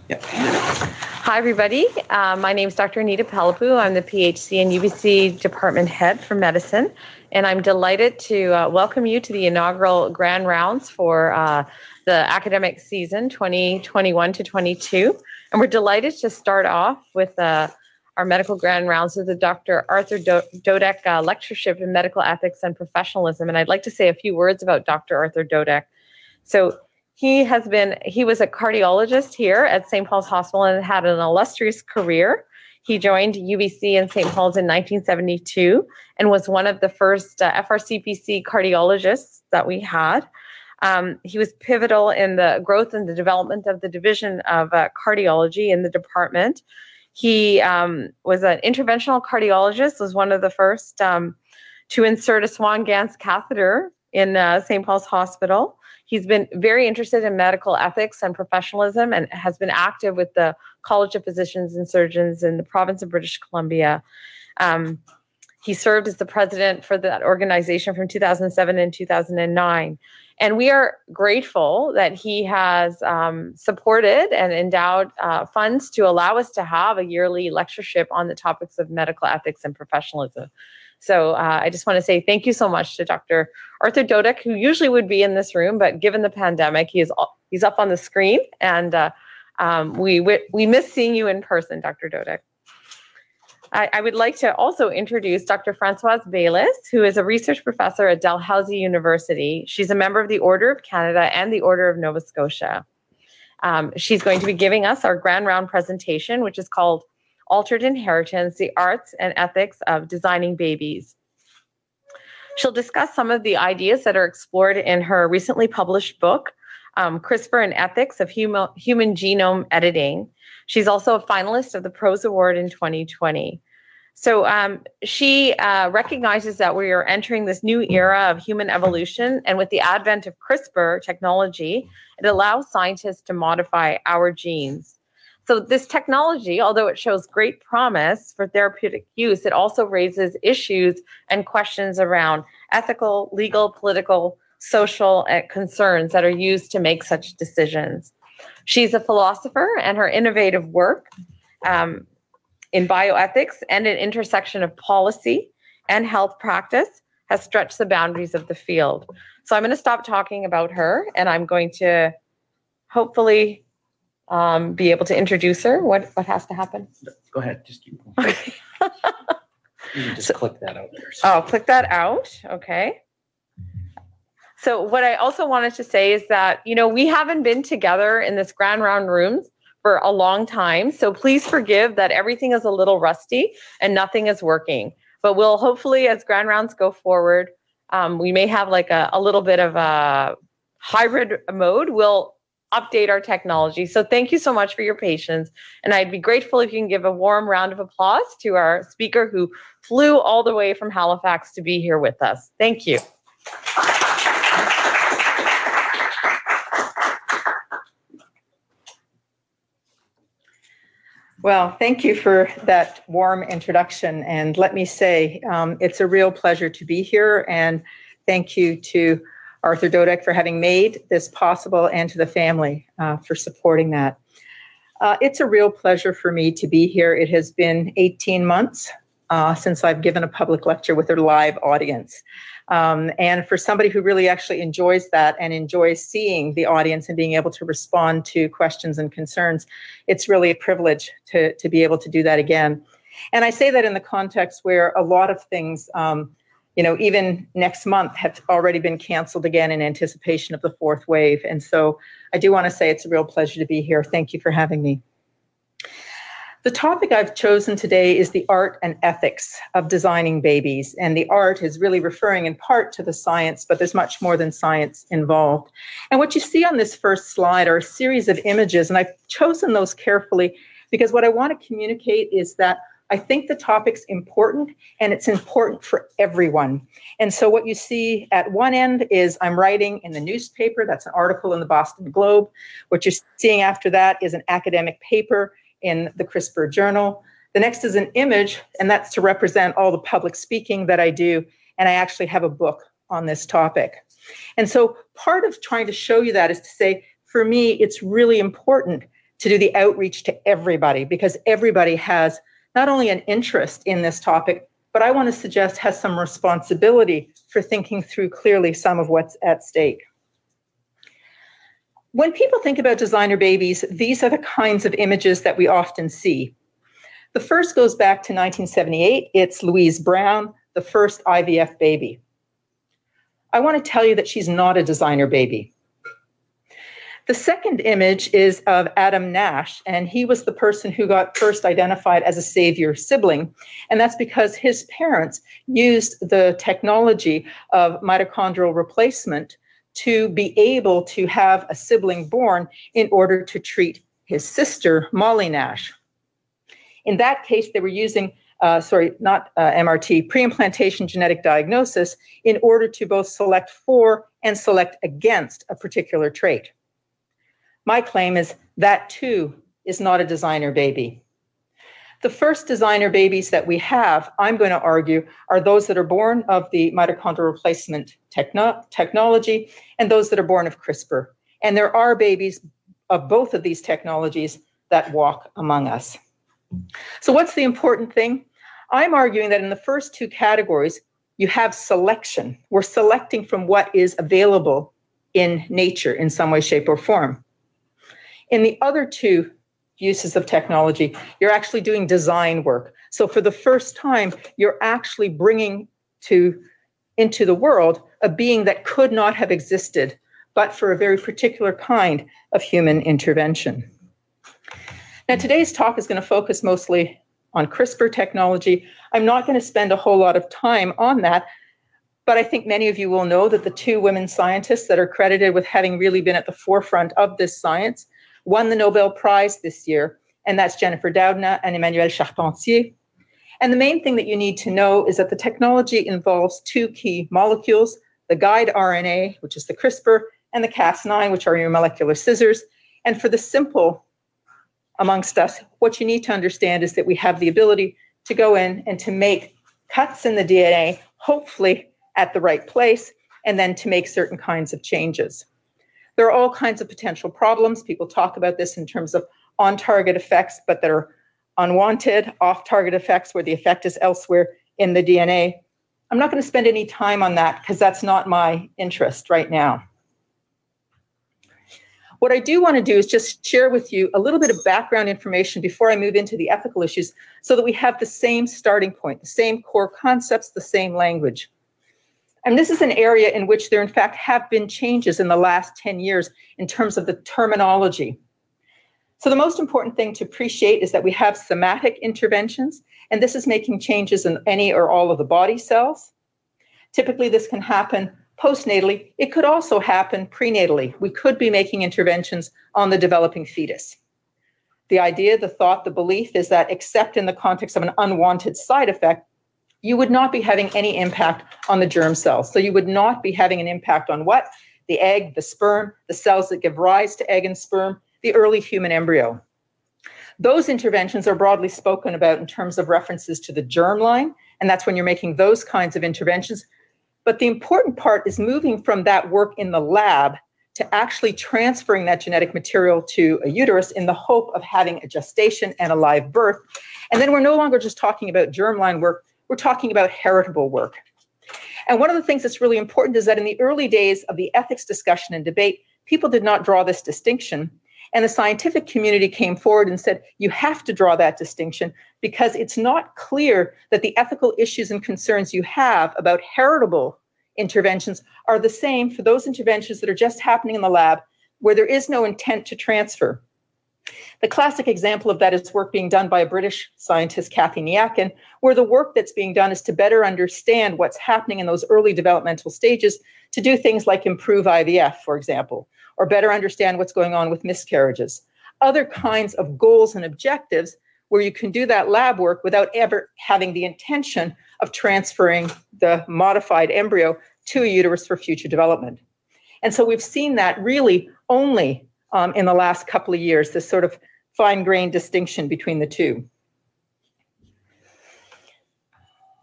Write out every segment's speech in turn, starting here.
Yep. Hi, everybody. My name is Dr. Anita Pellepou. I'm the PhD and UBC Department Head for Medicine, and I'm delighted to welcome you to the inaugural Grand Rounds for the academic season 2021 to 22. And we're delighted to start off with our medical Grand Rounds with the Dr. Arthur Dodek Lectureship in Medical Ethics and Professionalism. And I'd like to say a few words about Dr. Arthur Dodek. So he was a cardiologist here at St. Paul's Hospital and had an illustrious career. He joined UBC in St. Paul's in 1972 and was one of the first FRCPC cardiologists that we had. He was pivotal in the growth and the development of the division of cardiology in the department. He was an interventional cardiologist, was one of the first to insert a Swan-Ganz catheter in St. Paul's Hospital. He's been very interested in medical ethics and professionalism and has been active with the College of Physicians and Surgeons in the province of British Columbia. He served as the president for that organization from 2007 and 2009. And we are grateful that he has supported and endowed funds to allow us to have a yearly lectureship on the topics of medical ethics and professionalism. So I just want to say thank you so much to Dr. Arthur Dodek, who usually would be in this room, but given the pandemic, he's up on the screen, and we miss seeing you in person, Dr. Dodek. I would like to also introduce Dr. Francois Bayless, who is a research professor at Dalhousie University. She's a member of the Order of Canada and the Order of Nova Scotia. She's going to be giving us our Grand Round presentation, which is called Altered Inheritance, the Arts and Ethics of Designing Babies. She'll discuss some of the ideas that are explored in her recently published book, CRISPR and Ethics of Human Genome Editing. She's also a finalist of the Prose Award in 2020. So she recognizes that we are entering this new era of human evolution, and with the advent of CRISPR technology, it allows scientists to modify our genes. So this technology, although it shows great promise for therapeutic use, it also raises issues and questions around ethical, legal, political, social concerns that are used to make such decisions. She's a philosopher, and her innovative work in bioethics and an intersection of policy and health practice has stretched the boundaries of the field. So I'm going to stop talking about her, and I'm going to hopefully be able to introduce her. What has to happen? Go ahead. Just keep going. Okay. You can just click that out there. Oh, click that out. Okay. So what I also wanted to say is that, we haven't been together in this Grand Round rooms for a long time. So please forgive that everything is a little rusty and nothing is working. But we'll hopefully, as Grand Rounds go forward, we may have like a little bit of a hybrid mode. We'll update our technology. So thank you so much for your patience. And I'd be grateful if you can give a warm round of applause to our speaker who flew all the way from Halifax to be here with us. Thank you. Well, thank you for that warm introduction. And let me say, it's a real pleasure to be here. And thank you to Arthur Dodek for having made this possible, and to the family for supporting that. It's a real pleasure for me to be here. It has been 18 months since I've given a public lecture with a live audience. And for somebody who really actually enjoys that and enjoys seeing the audience and being able to respond to questions and concerns, it's really a privilege to be able to do that again. And I say that in the context where a lot of things, even next month have already been canceled again in anticipation of the fourth wave. And so I do want to say it's a real pleasure to be here. Thank you for having me. The topic I've chosen today is the art and ethics of designing babies. And the art is really referring in part to the science, but there's much more than science involved. And what you see on this first slide are a series of images, and I've chosen those carefully because what I want to communicate is that I think the topic's important, and it's important for everyone. And so what you see at one end is I'm writing in the newspaper. That's an article in the Boston Globe. What you're seeing after that is an academic paper in the CRISPR journal. The next is an image, and that's to represent all the public speaking that I do. And I actually have a book on this topic. And so part of trying to show you that is to say, for me, it's really important to do the outreach to everybody, because everybody has not only an interest in this topic, but I want to suggest has some responsibility for thinking through clearly some of what's at stake. When people think about designer babies, these are the kinds of images that we often see. The first goes back to 1978. It's Louise Brown, the first IVF baby. I want to tell you that she's not a designer baby. The second image is of Adam Nash, and he was the person who got first identified as a savior sibling. And that's because his parents used the technology of mitochondrial replacement to be able to have a sibling born in order to treat his sister, Molly Nash. In that case, they were using, MRT, pre-implantation genetic diagnosis in order to both select for and select against a particular trait. My claim is that too is not a designer baby. The first designer babies that we have, I'm going to argue, are those that are born of the mitochondrial replacement technology and those that are born of CRISPR. And there are babies of both of these technologies that walk among us. So what's the important thing? I'm arguing that in the first two categories, you have selection. We're selecting from what is available in nature in some way, shape, or form. In the other two uses of technology, you're actually doing design work. So for the first time, you're actually bringing into the world a being that could not have existed, but for a very particular kind of human intervention. Now, today's talk is going to focus mostly on CRISPR technology. I'm not going to spend a whole lot of time on that, but I think many of you will know that the two women scientists that are credited with having really been at the forefront of this science won the Nobel Prize this year, and that's Jennifer Doudna and Emmanuel Charpentier. And the main thing that you need to know is that the technology involves two key molecules, the guide RNA, which is the CRISPR, and the Cas9, which are your molecular scissors. And for the simple amongst us, what you need to understand is that we have the ability to go in and to make cuts in the DNA, hopefully at the right place, and then to make certain kinds of changes. There are all kinds of potential problems. People talk about this in terms of on-target effects, but that are unwanted, off-target effects where the effect is elsewhere in the DNA. I'm not going to spend any time on that because that's not my interest right now. What I do want to do is just share with you a little bit of background information before I move into the ethical issues so that we have the same starting point, the same core concepts, the same language. And this is an area in which there, in fact, have been changes in the last 10 years in terms of the terminology. So the most important thing to appreciate is that we have somatic interventions, and this is making changes in any or all of the body cells. Typically, this can happen postnatally. It could also happen prenatally. We could be making interventions on the developing fetus. The idea, the thought, the belief is that except in the context of an unwanted side effect, you would not be having any impact on the germ cells. So you would not be having an impact on what? The egg, the sperm, the cells that give rise to egg and sperm, the early human embryo. Those interventions are broadly spoken about in terms of references to the germline, and that's when you're making those kinds of interventions. But the important part is moving from that work in the lab to actually transferring that genetic material to a uterus in the hope of having a gestation and a live birth. And then we're no longer just talking about germline work, we're talking about heritable work. And one of the things that's really important is that in the early days of the ethics discussion and debate, people did not draw this distinction. And the scientific community came forward and said, you have to draw that distinction because it's not clear that the ethical issues and concerns you have about heritable interventions are the same for those interventions that are just happening in the lab where there is no intent to transfer. The classic example of that is work being done by a British scientist, Kathy Niakin, where the work that's being done is to better understand what's happening in those early developmental stages to do things like improve IVF, for example, or better understand what's going on with miscarriages. Other kinds of goals and objectives where you can do that lab work without ever having the intention of transferring the modified embryo to a uterus for future development. And so we've seen that really only in the last couple of years, this sort of fine-grained distinction between the two.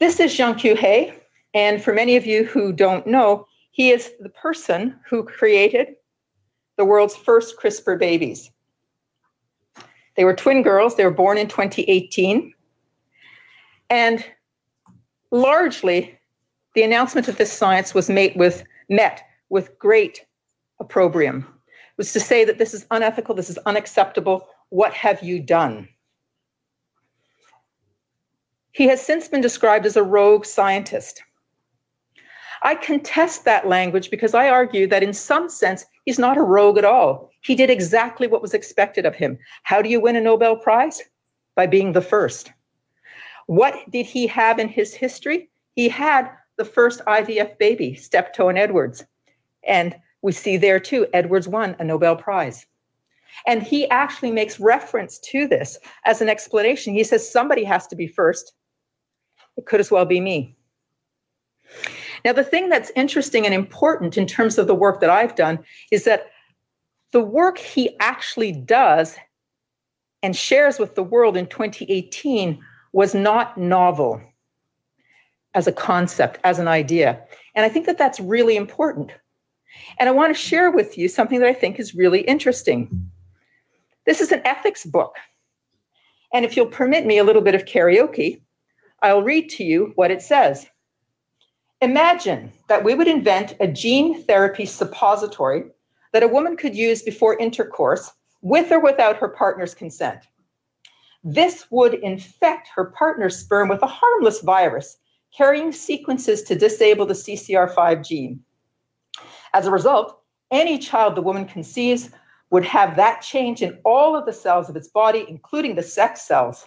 This is Jean-Q Hay, and for many of you who don't know, he is the person who created the world's first CRISPR babies. They were twin girls. They were born in 2018. And largely, the announcement of this science was met with great opprobrium. It was to say that this is unethical, this is unacceptable. What have you done? He has since been described as a rogue scientist. I contest that language because I argue that in some sense, he's not a rogue at all. He did exactly what was expected of him. How do you win a Nobel Prize? By being the first. What did he have in his history? He had the first IVF baby, Steptoe and Edwards. And we see there too, Edwards won a Nobel Prize. And he actually makes reference to this as an explanation. He says, somebody has to be first. It could as well be me. Now, the thing that's interesting and important in terms of the work that I've done is that the work he actually does and shares with the world in 2018 was not novel as a concept, as an idea. And I think that that's really important. And I want to share with you something that I think is really interesting. This is an ethics book. And if you'll permit me a little bit of karaoke, I'll read to you what it says. Imagine that we would invent a gene therapy suppository that a woman could use before intercourse with or without her partner's consent. This would infect her partner's sperm with a harmless virus carrying sequences to disable the CCR5 gene. As a result, any child the woman conceives would have that change in all of the cells of its body, including the sex cells.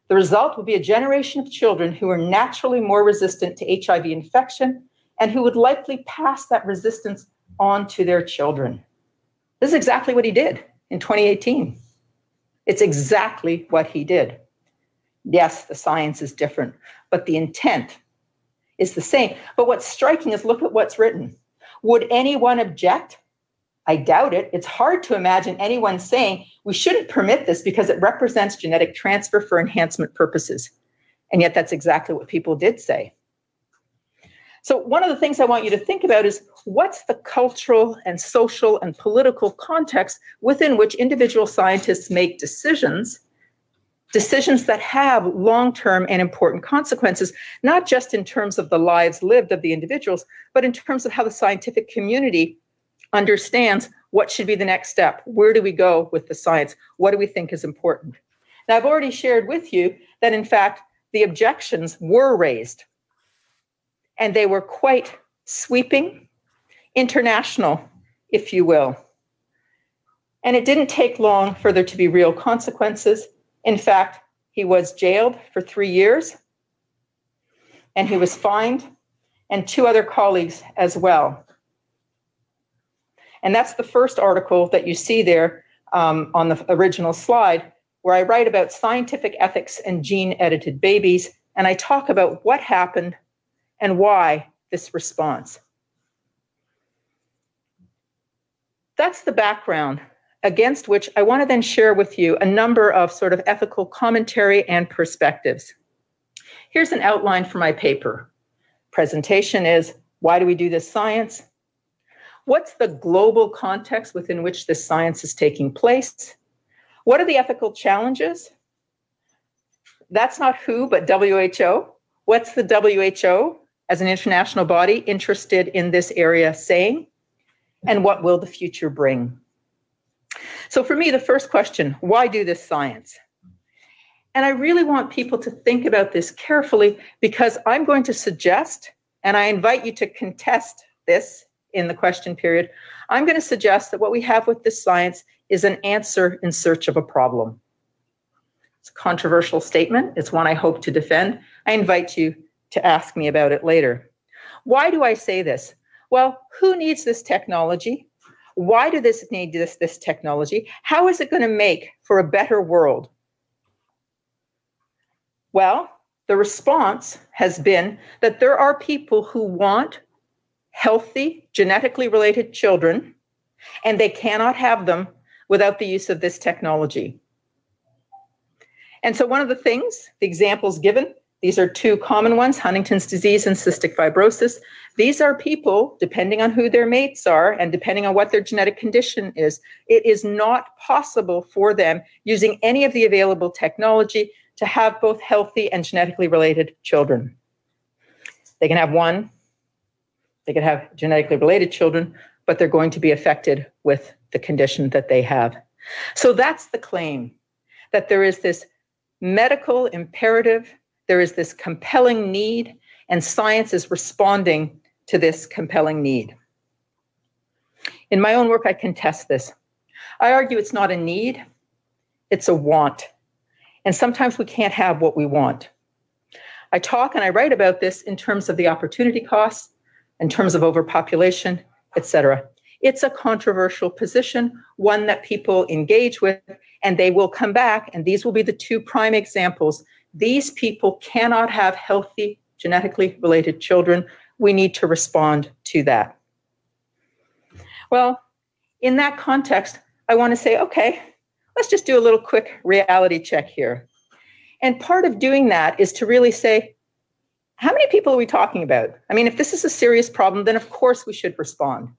The result would be a generation of children who are naturally more resistant to HIV infection and who would likely pass that resistance on to their children. This is exactly what he did in 2018. It's exactly what he did. Yes, the science is different, but the intent is the same. But what's striking is look at what's written. Would anyone object? I doubt it. It's hard to imagine anyone saying we shouldn't permit this because it represents genetic transfer for enhancement purposes. And yet that's exactly what people did say. So one of the things I want you to think about is what's the cultural and social and political context within which individual scientists make decisions that have long-term and important consequences, not just in terms of the lives lived of the individuals, but in terms of how the scientific community understands what should be the next step. Where do we go with the science? What do we think is important? Now, I've already shared with you that, in fact, the objections were raised, and they were quite sweeping, international, if you will. And it didn't take long for there to be real consequences. In fact, he was jailed for 3 years, and he was fined, and 2 other colleagues as well. And that's the first article that you see there on the original slide, where I write about scientific ethics and gene-edited babies, and I talk about what happened and why this response. That's the background against which I want to then share with you a number of sort of ethical commentary and perspectives. Here's an outline for my paper. Presentation is, why do we do this science? What's the global context within which this science is taking place? What are the ethical challenges? That's not WHO, but WHO. What's the WHO as an international body interested in this area saying? And what will the future bring? So for me, the first question, why do this science? And I really want people to think about this carefully because I'm going to suggest, and I invite you to contest this in the question period, I'm going to suggest that what we have with this science is an answer in search of a problem. It's a controversial statement. It's one I hope to defend. I invite you to ask me about it later. Why do I say this? Well, who needs this technology? Why do this need this technology? How is it going to make for a better world? Well, the response has been that there are people who want healthy, genetically related children, and they cannot have them without the use of this technology. And so one of the things, the examples given, These are two common ones, Huntington's disease and cystic fibrosis. These are people, depending on who their mates are and depending on what their genetic condition is, it is not possible for them using any of the available technology to have both healthy and genetically related children. They can have one, they can have genetically related children, but they're going to be affected with the condition that they have. So that's the claim, that there is this medical imperative, there is this compelling need, and science is responding to this compelling need. In my own work, I contest this. I argue it's not a need, it's a want. And sometimes we can't have what we want. I talk and I write about this in terms of the opportunity costs, in terms of overpopulation, etc. It's a controversial position, one that people engage with, and they will come back, and these will be the two prime examples. These people cannot have healthy, genetically related children. We need to respond to that. Well, in that context, I want to say, okay, let's just do a little quick reality check here. And part of doing that is to really say, how many people are we talking about? I mean, if this is a serious problem, then of course we should respond.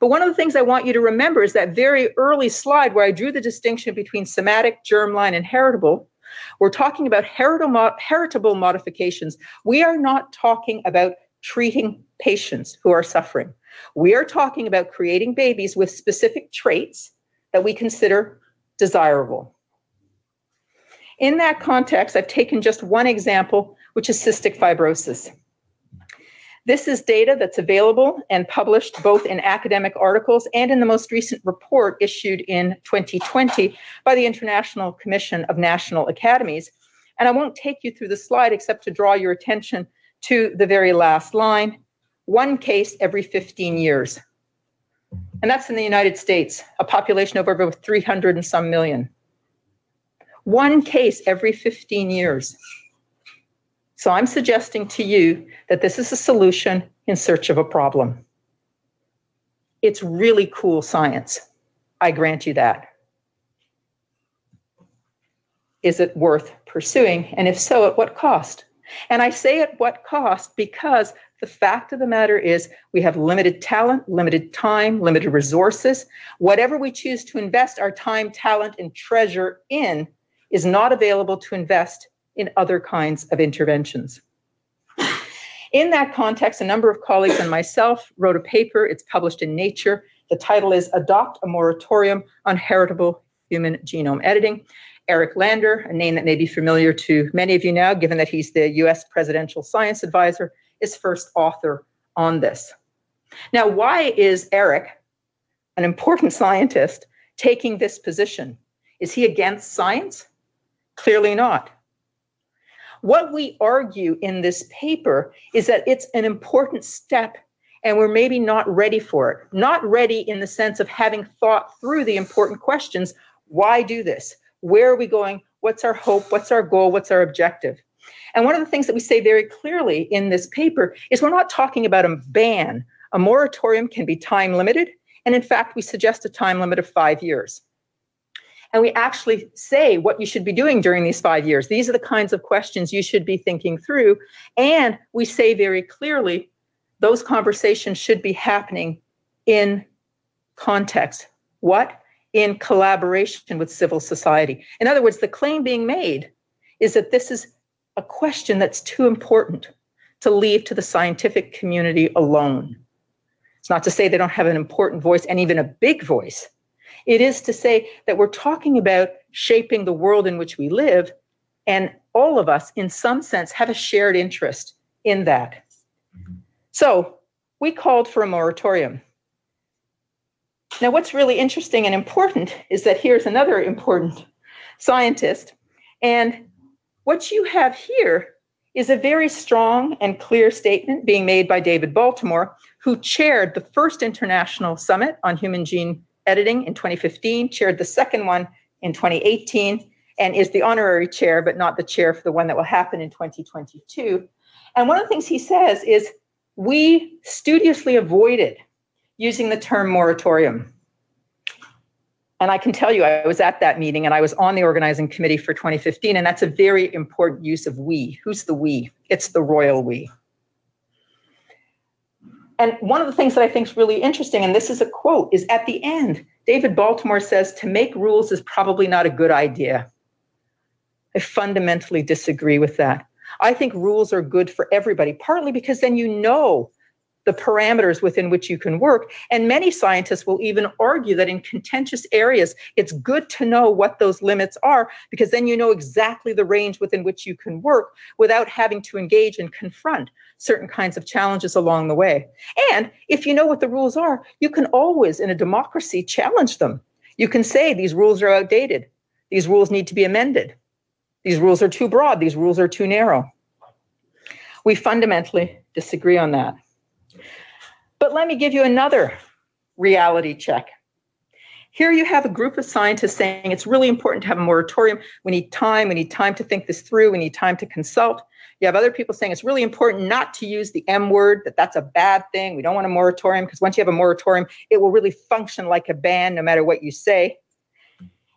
But one of the things I want you to remember is that very early slide where I drew the distinction between somatic, germline, and heritable. We're talking about heritable modifications. We are not talking about treating patients who are suffering. We are talking about creating babies with specific traits that we consider desirable. In that context, I've taken just one example, which is cystic fibrosis. This is data that's available and published both in academic articles and in the most recent report issued in 2020 by the International Commission of National Academies. And I won't take you through the slide except to draw your attention to the very last line, one case every 15 years. And that's in the United States, a population of over 300 and some million. One case every 15 years. So I'm suggesting to you that this is a solution in search of a problem. It's really cool science. I grant you that. Is it worth pursuing? And if so, at what cost? And I say at what cost because the fact of the matter is we have limited talent, limited time, limited resources. Whatever we choose to invest our time, talent, and treasure in is not available to invest in other kinds of interventions. In that context, a number of colleagues and myself wrote a paper. It's published in Nature. The title is Adopt a Moratorium on Heritable Human Genome Editing. Eric Lander, a name that may be familiar to many of you now, given that he's the US Presidential Science Advisor, is first author on this. Now, why is Eric, an important scientist, taking this position? Is he against science? Clearly not. What we argue in this paper is that it's an important step and we're maybe not ready for it. Not ready in the sense of having thought through the important questions. Why do this? Where are we going? What's our hope? What's our goal? What's our objective? And one of the things that we say very clearly in this paper is we're not talking about a ban. A moratorium can be time limited. And in fact, we suggest a time limit of 5 years. And we actually say what you should be doing during these 5 years. These are the kinds of questions you should be thinking through. And we say very clearly, those conversations should be happening in context. What? In collaboration with civil society. In other words, the claim being made is that this is a question that's too important to leave to the scientific community alone. It's not to say they don't have an important voice and even a big voice. It is to say that we're talking about shaping the world in which we live, and all of us, in some sense, have a shared interest in that. So we called for a moratorium. Now, what's really interesting and important is that here's another important scientist, and what you have here is a very strong and clear statement being made by David Baltimore, who chaired the first International Summit on Human Gene Editing in 2015, chaired the second one in 2018, and is the honorary chair, but not the chair for the one that will happen in 2022. And one of the things he says is, we studiously avoided using the term moratorium. And And I can tell you, I was at that meeting and I was on the organizing committee for 2015, and that's a very important use of we. Who's the we? It's the royal we. And one of the things that I think is really interesting, and this is a quote, is at the end, David Baltimore says, to make rules is probably not a good idea. I fundamentally disagree with that. I think rules are good for everybody, partly because then you know the parameters within which you can work. And many scientists will even argue that in contentious areas, it's good to know what those limits are, because then you know exactly the range within which you can work without having to engage and confront certain kinds of challenges along the way. And if you know what the rules are, you can always, in a democracy, challenge them. You can say these rules are outdated. These rules need to be amended. These rules are too broad. These rules are too narrow. We fundamentally disagree on that. But let me give you another reality check. Here you have a group of scientists saying it's really important to have a moratorium. We need time to think this through, we need time to consult. You have other people saying it's really important not to use the M word, that's a bad thing. We don't want a moratorium because once you have a moratorium, it will really function like a ban no matter what you say.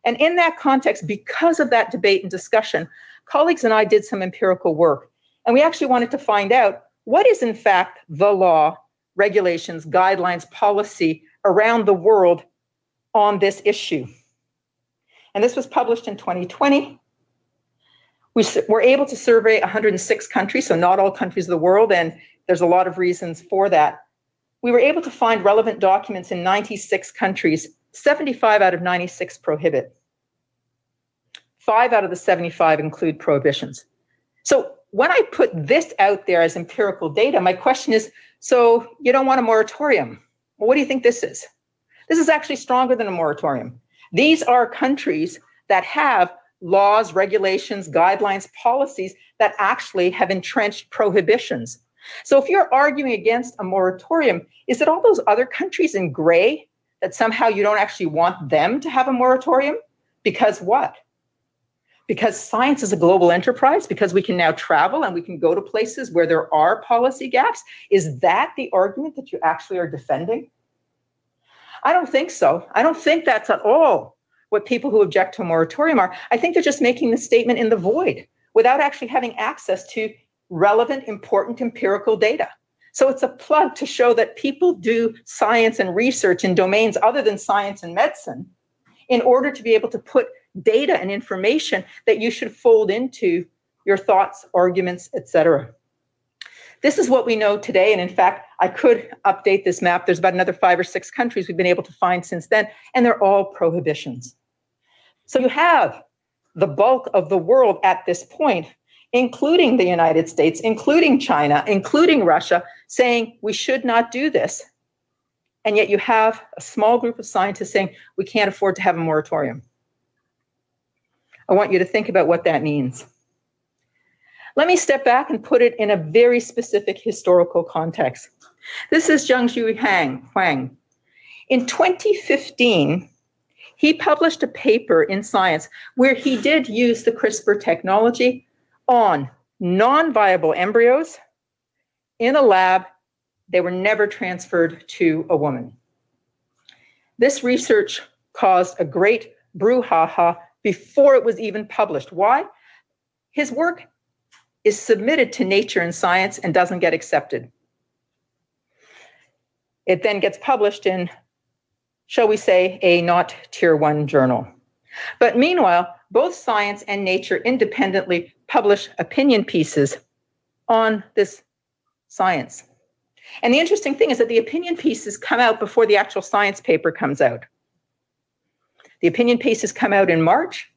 And in that context, because of that debate and discussion, colleagues and I did some empirical work. And we actually wanted to find out what is in fact the law, regulations, guidelines, policy around the world on this issue. And this was published in 2020. We were able to survey 106 countries, so not all countries of the world, and there's a lot of reasons for that. We were able to find relevant documents in 96 countries. 75 out of 96 prohibit. 5 out of the 75 include prohibitions. So when I put this out there as empirical data, my question is, so you don't want a moratorium? Well, what do you think this is? This is actually stronger than a moratorium. These are countries that have laws, regulations, guidelines, policies that actually have entrenched prohibitions. So if you're arguing against a moratorium, is it all those other countries in gray that somehow you don't actually want them to have a moratorium? Because what? Because science is a global enterprise, because we can now travel and we can go to places where there are policy gaps. Is that the argument that you actually are defending? I don't think so. I don't think that's at all what people who object to a moratorium are. I think they're just making the statement in the void without actually having access to relevant, important empirical data. So it's a plug to show that people do science and research in domains other than science and medicine in order to be able to put data and information that you should fold into your thoughts, arguments, etc. This is what we know today. And in fact, I could update this map. There's about another 5 or 6 countries we've been able to find since then, and they're all prohibitions. So you have the bulk of the world at this point, including the United States, including China, including Russia, saying we should not do this. And yet you have a small group of scientists saying we can't afford to have a moratorium. I want you to think about what that means. Let me step back and put it in a very specific historical context. This is Zhengzhu Huang. In 2015, he published a paper in Science where he did use the CRISPR technology on non-viable embryos in a lab. They were never transferred to a woman. This research caused a great brouhaha before it was even published. Why? His work is submitted to Nature and Science and doesn't get accepted. It then gets published in, shall we say, a not tier 1 journal. But meanwhile, both Science and Nature independently publish opinion pieces on this science. And the interesting thing is that the opinion pieces come out before the actual science paper comes out. The opinion pieces come out in March.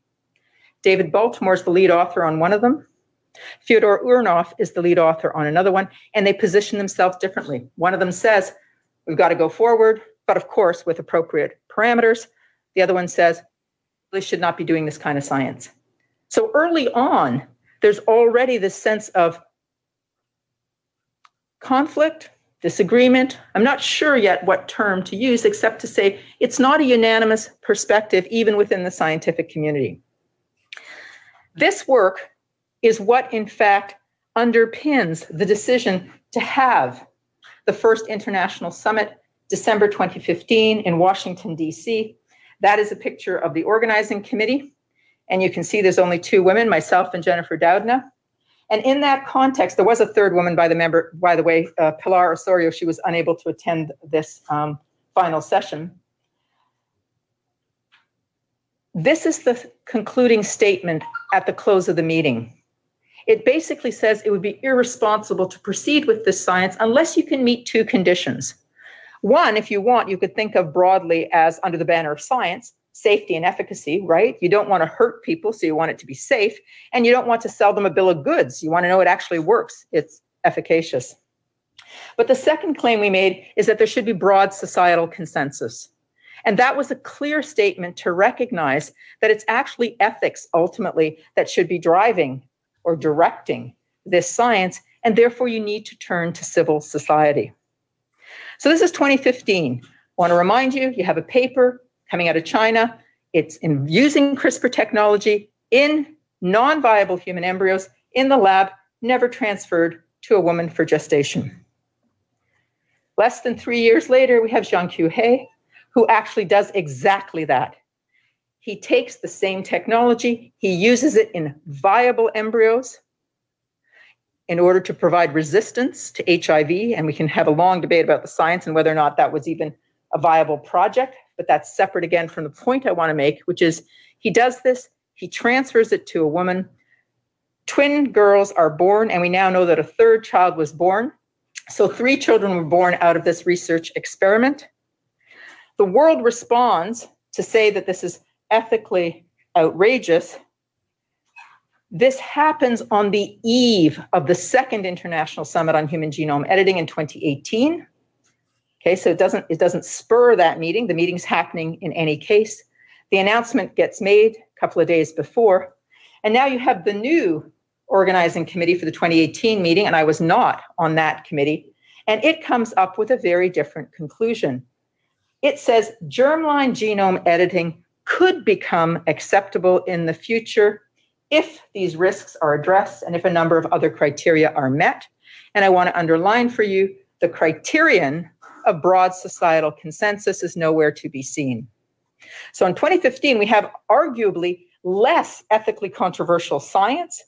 David Baltimore is the lead author on one of them. Fyodor Urnov is the lead author on another one, and they position themselves differently. One of them says, we've got to go forward, but of course with appropriate parameters. The other one says, we should not be doing this kind of science. So early on, there's already this sense of conflict, disagreement. I'm not sure yet what term to use, except to say it's not a unanimous perspective, even within the scientific community. This work is what, in fact, underpins the decision to have the first international summit, December 2015 in Washington, D.C. That is a picture of the organizing committee. And you can see there's only two women, myself and Jennifer Doudna. And in that context, there was a third woman by the way, Pilar Osorio. She was unable to attend this final session. This is the concluding statement at the close of the meeting. It basically says it would be irresponsible to proceed with this science unless you can meet two conditions. One, if you want, you could think of broadly as under the banner of science, safety and efficacy, right? You don't want to hurt people, so you want it to be safe, and you don't want to sell them a bill of goods. You want to know it actually works. It's efficacious. But the second claim we made is that there should be broad societal consensus. And that was a clear statement to recognize that it's actually ethics ultimately that should be driving or directing this science, and therefore you need to turn to civil society. So this is 2015. I want to remind you, you have a paper coming out of China. It's in using CRISPR technology in non-viable human embryos in the lab, never transferred to a woman for gestation. Less than 3 years later, we have Jiankyu He, who actually does exactly that. He takes the same technology, he uses it in viable embryos in order to provide resistance to HIV, and we can have a long debate about the science and whether or not that was even a viable project, but that's separate again from the point I want to make, which is he does this, he transfers it to a woman, twin girls are born, and we now know that a third child was born. So 3 children were born out of this research experiment. The world responds to say that this is ethically outrageous. This happens on the eve of the second International Summit on Human Genome Editing in 2018. Okay, so it doesn't spur that meeting. The meeting's happening in any case. The announcement gets made a couple of days before. And now you have the new organizing committee for the 2018 meeting, and I was not on that committee. And it comes up with a very different conclusion. It says germline genome editing could become acceptable in the future if these risks are addressed and if a number of other criteria are met. And I want to underline for you, the criterion of broad societal consensus is nowhere to be seen. So in 2015, we have arguably less ethically controversial science,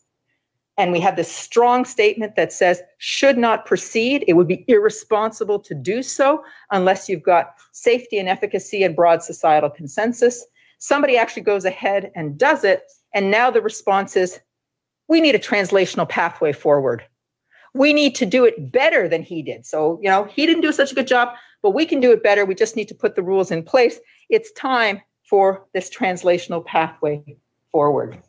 and we have this strong statement that says should not proceed. It would be irresponsible to do so unless you've got safety and efficacy and broad societal consensus. Somebody actually goes ahead and does it, and now the response is, we need a translational pathway forward. We need to do it better than he did. So, he didn't do such a good job, but we can do it better. We just need to put the rules in place. It's time for this translational pathway forward.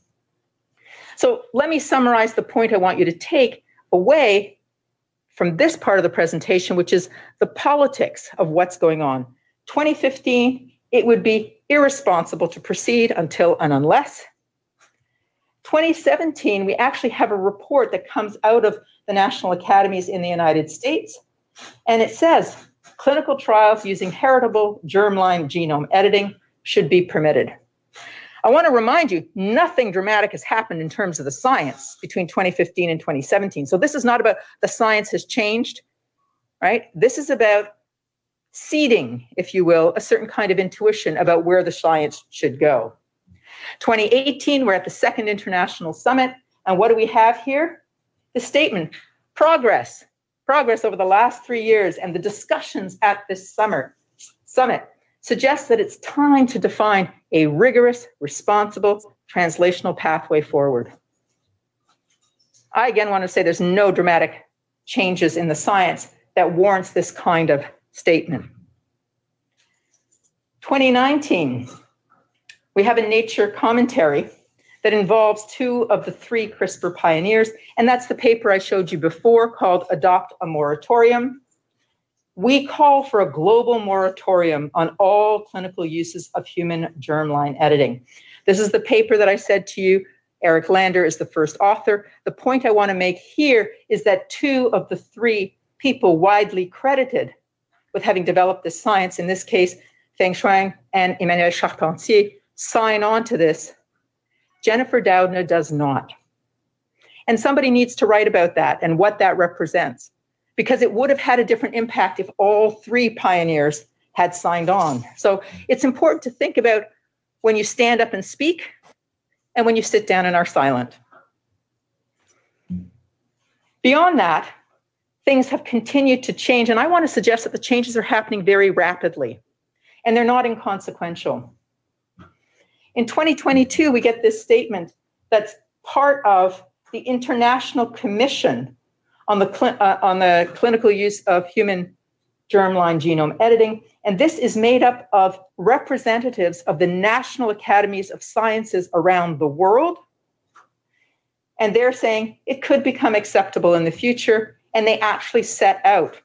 So let me summarize the point I want you to take away from this part of the presentation, which is the politics of what's going on. 2015, it would be irresponsible to proceed until and unless. 2017, we actually have a report that comes out of the national academies in the United States, and it says clinical trials using heritable germline genome editing should be permitted. I want to remind you, nothing dramatic has happened in terms of the science between 2015 and 2017. So this is not about the science has changed, right? This is about seeding, if you will, a certain kind of intuition about where the science should go. 2018, we're at the second International Summit. And what do we have here? The statement, progress over the last 3 years and the discussions at this summit suggests that it's time to define a rigorous, responsible translational pathway forward. I again want to say there's no dramatic changes in the science that warrants this kind of statement. 2019, we have a Nature commentary that involves 2 of the 3 CRISPR pioneers, and that's the paper I showed you before called Adopt a Moratorium. We call for a global moratorium on all clinical uses of human germline editing. This is the paper that I said to you. Eric Lander is the first author. The point I want to make here is that 2 of the 3 people widely credited with having developed this science, in this case, Feng Shuang and Emmanuel Charpentier, sign on to this. Jennifer Doudna does not. And somebody needs to write about that and what that represents, because it would have had a different impact if all 3 pioneers had signed on. So it's important to think about when you stand up and speak, and when you sit down and are silent. Beyond that, things have continued to change, and I want to suggest that the changes are happening very rapidly, and they're not inconsequential. In 2022, we get this statement that's part of the International Commission on the clinical use of human germline genome editing, and this is made up of representatives of the National Academies of Sciences around the world, and they're saying it could become acceptable in the future, and they actually set out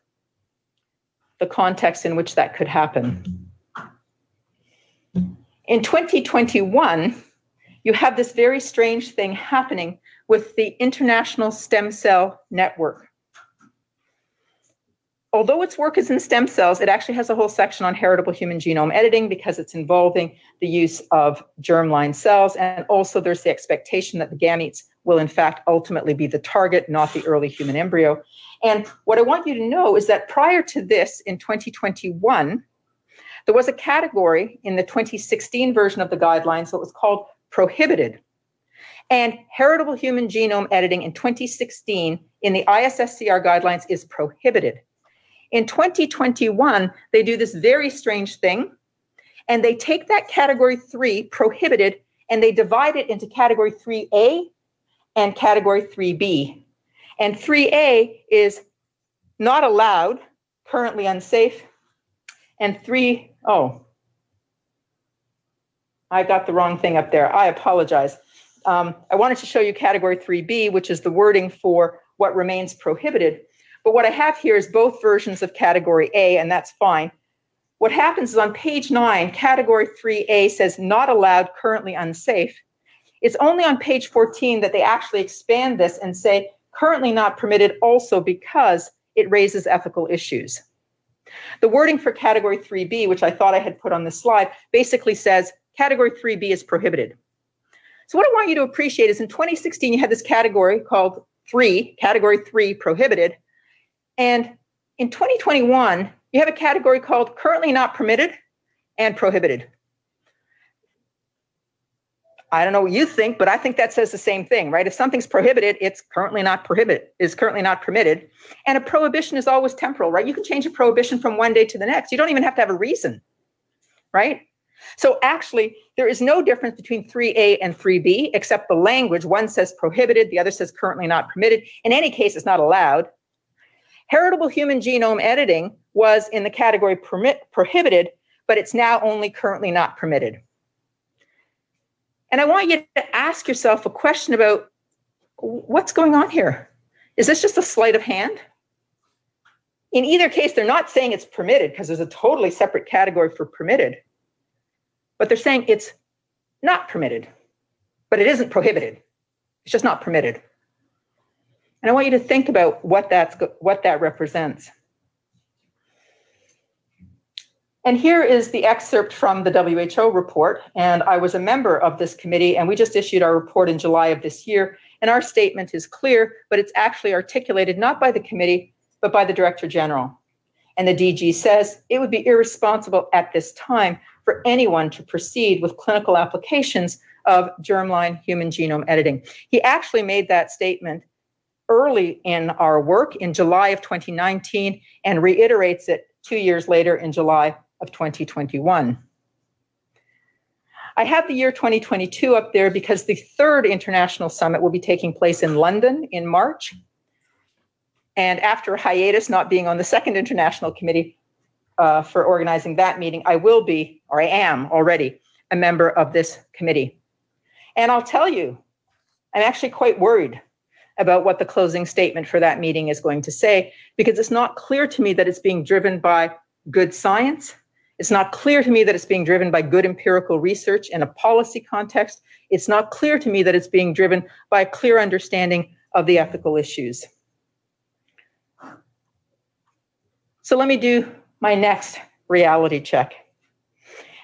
the context in which that could happen. In 2021, you have this very strange thing happening with the International Stem Cell Network. Although its work is in stem cells, it actually has a whole section on heritable human genome editing because it's involving the use of germline cells, and also there's the expectation that the gametes will in fact ultimately be the target, not the early human embryo. And what I want you to know is that prior to this, in 2021, there was a category in the 2016 version of the guidelines that was called prohibited. And heritable human genome editing in 2016 in the ISSCR guidelines is prohibited. In 2021, they do this very strange thing, and they take that category 3, prohibited, and they divide it into category 3A and category 3B. And 3A is not allowed, currently unsafe, and I got the wrong thing up there. I apologize. I wanted to show you category 3B, which is the wording for what remains prohibited. But what I have here is both versions of category A, and that's fine. What happens is on page 9, category 3A says not allowed, currently unsafe. It's only on page 14 that they actually expand this and say currently not permitted also because it raises ethical issues. The wording for category 3B, which I thought I had put on this slide, basically says category 3B is prohibited. So what I want you to appreciate is in 2016, you had this category called category 3 prohibited. And in 2021, you have a category called currently not permitted and prohibited. I don't know what you think, but I think that says the same thing, right? If something's prohibited, it's currently not permitted. And a prohibition is always temporal, right? You can change a prohibition from one day to the next. You don't even have to have a reason, right? So actually, there is no difference between 3A and 3B, except the language. One says prohibited, the other says currently not permitted. In any case, it's not allowed. Heritable human genome editing was in the category prohibited, but it's now only currently not permitted. And I want you to ask yourself a question about what's going on here. Is this just a sleight of hand? In either case, they're not saying it's permitted because there's a totally separate category for permitted, but they're saying it's not permitted, but it isn't prohibited. It's just not permitted. And I want you to think about what that represents. And here is the excerpt from the WHO report. And I was a member of this committee, and we just issued our report in July of this year. And our statement is clear, but it's actually articulated not by the committee, but by the Director General. And the DG says it would be irresponsible at this time for anyone to proceed with clinical applications of germline human genome editing. He actually made that statement early in our work in July of 2019 and reiterates it 2 years later in July of 2021. I have the year 2022 up there because the third international summit will be taking place in London in March. And after a hiatus, not being on the second international committee for organizing that meeting, I will be, or I am already, a member of this committee. And I'll tell you, I'm actually quite worried about what the closing statement for that meeting is going to say, because it's not clear to me that it's being driven by good science. It's not clear to me that it's being driven by good empirical research in a policy context. It's not clear to me that it's being driven by a clear understanding of the ethical issues. So let me do my next reality check.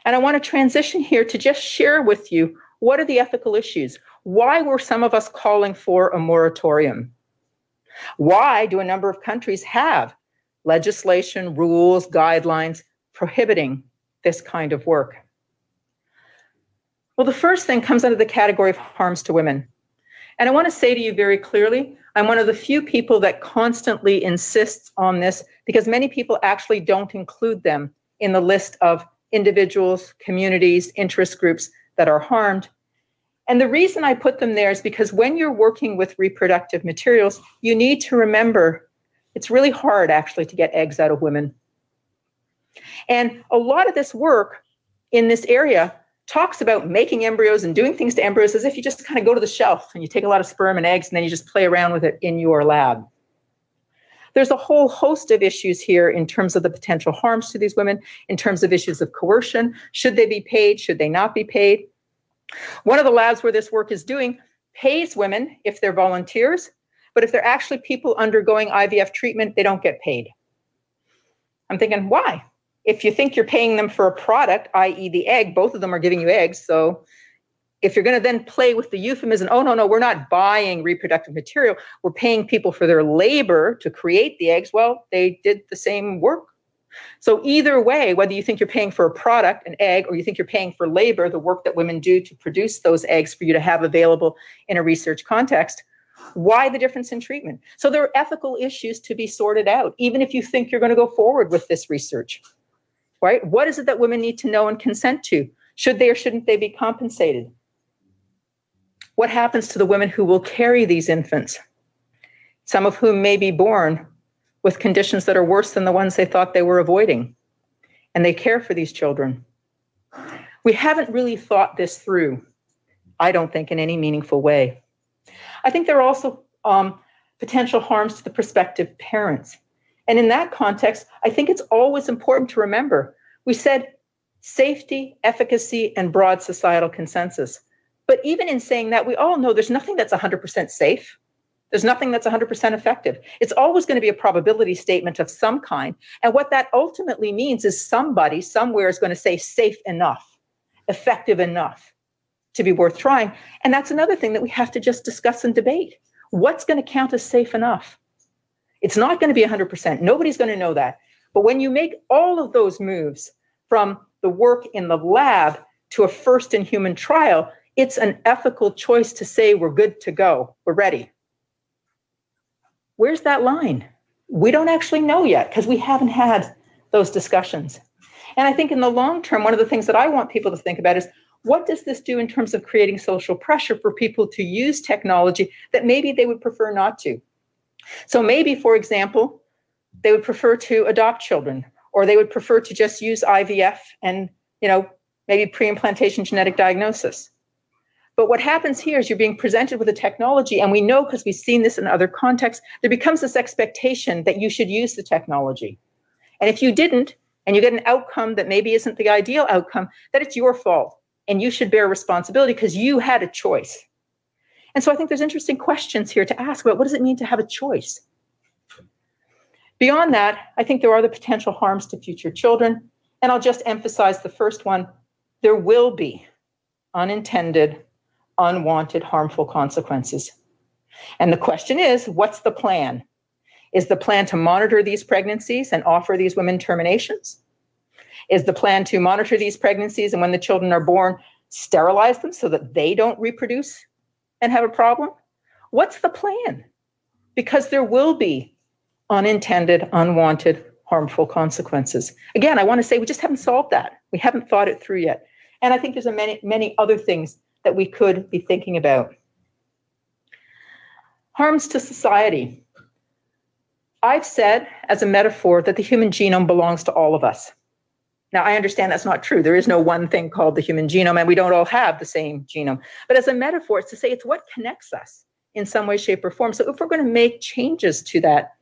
And I want to transition here to just share with you what are the ethical issues. Why were some of us calling for a moratorium? Why do a number of countries have legislation, rules, guidelines prohibiting this kind of work? Well, the first thing comes under the category of harms to women. And I want to say to you very clearly, I'm one of the few people that constantly insists on this because many people actually don't include them in the list of individuals, communities, interest groups that are harmed. And the reason I put them there is because when you're working with reproductive materials, you need to remember it's really hard actually to get eggs out of women. And a lot of this work in this area talks about making embryos and doing things to embryos as if you just kind of go to the shelf and you take a lot of sperm and eggs and then you just play around with it in your lab. There's a whole host of issues here in terms of the potential harms to these women, in terms of issues of coercion. Should they be paid? Should they not be paid? One of the labs where this work is doing pays women if they're volunteers, but if they're actually people undergoing IVF treatment, they don't get paid. I'm thinking, why? If you think you're paying them for a product, i.e. the egg, both of them are giving you eggs. So if you're going to then play with the euphemism, oh, no, we're not buying reproductive material. We're paying people for their labor to create the eggs. Well, they did the same work. So either way, whether you think you're paying for a product, an egg, or you think you're paying for labor, the work that women do to produce those eggs for you to have available in a research context, why the difference in treatment? So there are ethical issues to be sorted out, even if you think you're going to go forward with this research. Right? What is it that women need to know and consent to? Should they or shouldn't they be compensated? What happens to the women who will carry these infants, some of whom may be born with conditions that are worse than the ones they thought they were avoiding, and they care for these children? We haven't really thought this through, I don't think, in any meaningful way. I think there are also potential harms to the prospective parents. And in that context, I think it's always important to remember, we said safety, efficacy, and broad societal consensus. But even in saying that, we all know there's nothing that's 100% safe. There's nothing that's 100% effective. It's always going to be a probability statement of some kind. And what that ultimately means is somebody somewhere is going to say safe enough, effective enough to be worth trying. And that's another thing that we have to just discuss and debate. What's going to count as safe enough? It's not going to be 100%. Nobody's going to know that. But when you make all of those moves from the work in the lab to a first in human trial, it's an ethical choice to say we're good to go. We're ready. Where's that line? We don't actually know yet because we haven't had those discussions. And I think in the long term, one of the things that I want people to think about is, what does this do in terms of creating social pressure for people to use technology that maybe they would prefer not to? So maybe, for example, they would prefer to adopt children, or they would prefer to just use IVF and, maybe pre-implantation genetic diagnosis. But what happens here is you're being presented with a technology, and we know because we've seen this in other contexts, there becomes this expectation that you should use the technology. And if you didn't, and you get an outcome that maybe isn't the ideal outcome, that it's your fault, and you should bear responsibility because you had a choice. And so I think there's interesting questions here to ask about what does it mean to have a choice? Beyond that, I think there are the potential harms to future children. And I'll just emphasize the first one. There will be unintended, unwanted, harmful consequences. And the question is, what's the plan? Is the plan to monitor these pregnancies and offer these women terminations? Is the plan to monitor these pregnancies and when the children are born, sterilize them so that they don't reproduce and have a problem? What's the plan? Because there will be unintended, unwanted, harmful consequences. Again, I want to say we just haven't solved that. We haven't thought it through yet. And I think there's many other things that we could be thinking about. Harms to society. I've said as a metaphor that the human genome belongs to all of us. Now, I understand that's not true. There is no one thing called the human genome, and we don't all have the same genome. But as a metaphor, it's to say it's what connects us in some way, shape, or form. So if we're going to make changes to that,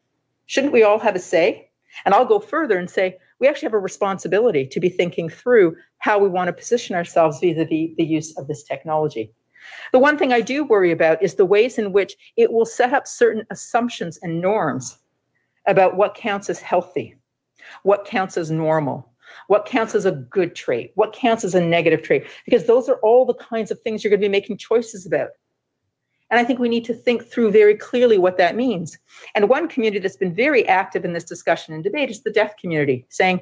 shouldn't we all have a say? And I'll go further and say we actually have a responsibility to be thinking through how we want to position ourselves vis-a-vis the use of this technology. The one thing I do worry about is the ways in which it will set up certain assumptions and norms about what counts as healthy, what counts as normal, what counts as a good trait, what counts as a negative trait, because those are all the kinds of things you're going to be making choices about. And I think we need to think through very clearly what that means. And one community that's been very active in this discussion and debate is the deaf community, saying,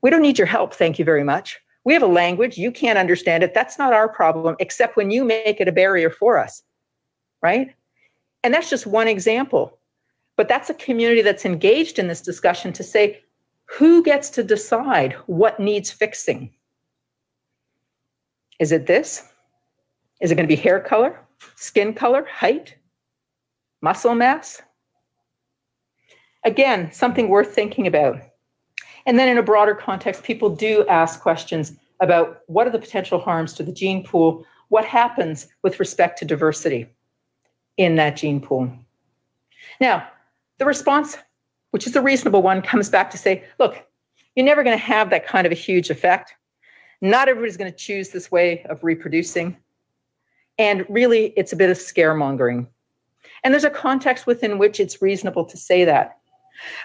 we don't need your help, thank you very much. We have a language. You can't understand it. That's not our problem, except when you make it a barrier for us, right? And that's just one example. But that's a community that's engaged in this discussion to say, who gets to decide what needs fixing? Is it this? Is it going to be hair color, skin color, height, muscle mass? Again, something worth thinking about. And then in a broader context, people do ask questions about what are the potential harms to the gene pool? What happens with respect to diversity in that gene pool? Now, the response, which is a reasonable one, comes back to say, look, you're never going to have that kind of a huge effect. Not everybody's going to choose this way of reproducing. And really, it's a bit of scaremongering. And there's a context within which it's reasonable to say that.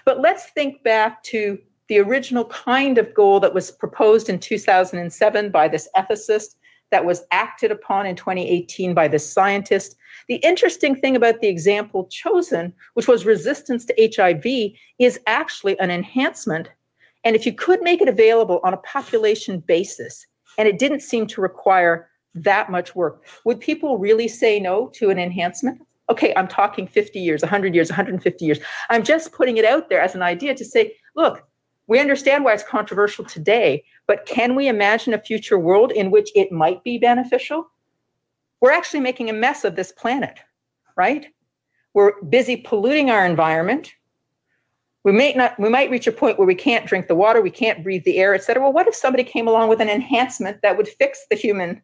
But let's think back to the original kind of goal that was proposed in 2007 by this ethicist, that was acted upon in 2018 by this scientist. The interesting thing about the example chosen, which was resistance to HIV, is actually an enhancement. And if you could make it available on a population basis, and it didn't seem to require that much work, would people really say no to an enhancement? Okay, I'm talking 50 years, 100 years, 150 years. I'm just putting it out there as an idea to say, look, we understand why it's controversial today, but can we imagine a future world in which it might be beneficial? We're actually making a mess of this planet, right? We're busy polluting our environment. We might reach a point where we can't drink the water, we can't breathe the air, et cetera. Well, what if somebody came along with an enhancement that would fix the human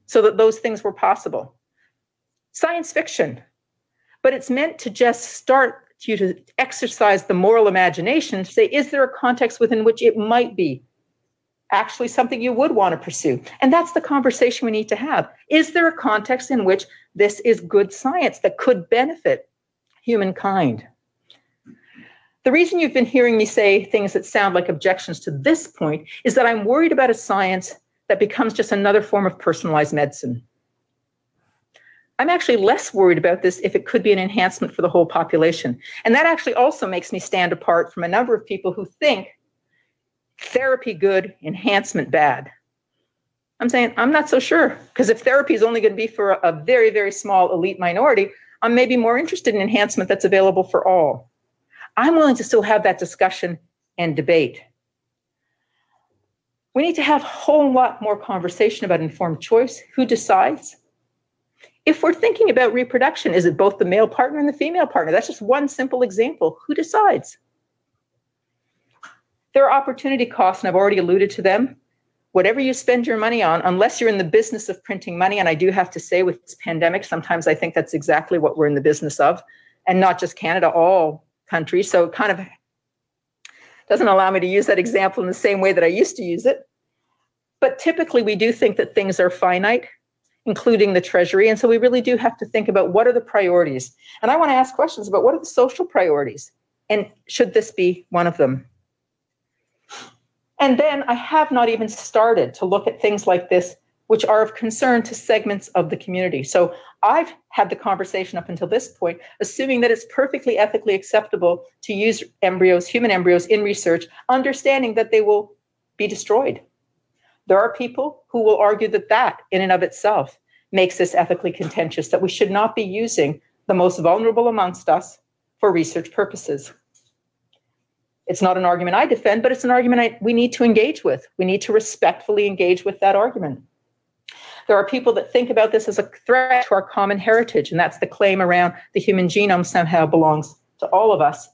so that those things were possible? Science fiction, but it's meant to just start you to exercise the moral imagination to say, is there a context within which it might be actually something you would want to pursue? And that's the conversation we need to have. Is there a context in which this is good science that could benefit humankind? The reason you've been hearing me say things that sound like objections to this point is that I'm worried about a science that becomes just another form of personalized medicine. I'm actually less worried about this if it could be an enhancement for the whole population. And that actually also makes me stand apart from a number of people who think therapy good, enhancement bad. I'm saying I'm not so sure, because if therapy is only going to be for a very, very small elite minority, I'm maybe more interested in enhancement that's available for all. I'm willing to still have that discussion and debate. We need to have a whole lot more conversation about informed choice. Who decides? If we're thinking about reproduction, is it both the male partner and the female partner? That's just one simple example. Who decides? There are opportunity costs, and I've already alluded to them. Whatever you spend your money on, unless you're in the business of printing money, and I do have to say with this pandemic, sometimes I think that's exactly what we're in the business of, and not just Canada, all countries. So it kind of doesn't allow me to use that example in the same way that I used to use it. But typically we do think that things are finite, including the Treasury. And so we really do have to think about what are the priorities. And I want to ask questions about what are the social priorities? And should this be one of them? And then I have not even started to look at things like this, which are of concern to segments of the community. So I've had the conversation up until this point, assuming that it's perfectly ethically acceptable to use embryos, human embryos in research, understanding that they will be destroyed. There are people who will argue that that in and of itself makes this ethically contentious, that we should not be using the most vulnerable amongst us for research purposes. It's not an argument I defend, but it's an argument we need to engage with. We need to respectfully engage with that argument. There are people that think about this as a threat to our common heritage, and that's the claim around the human genome somehow belongs to all of us.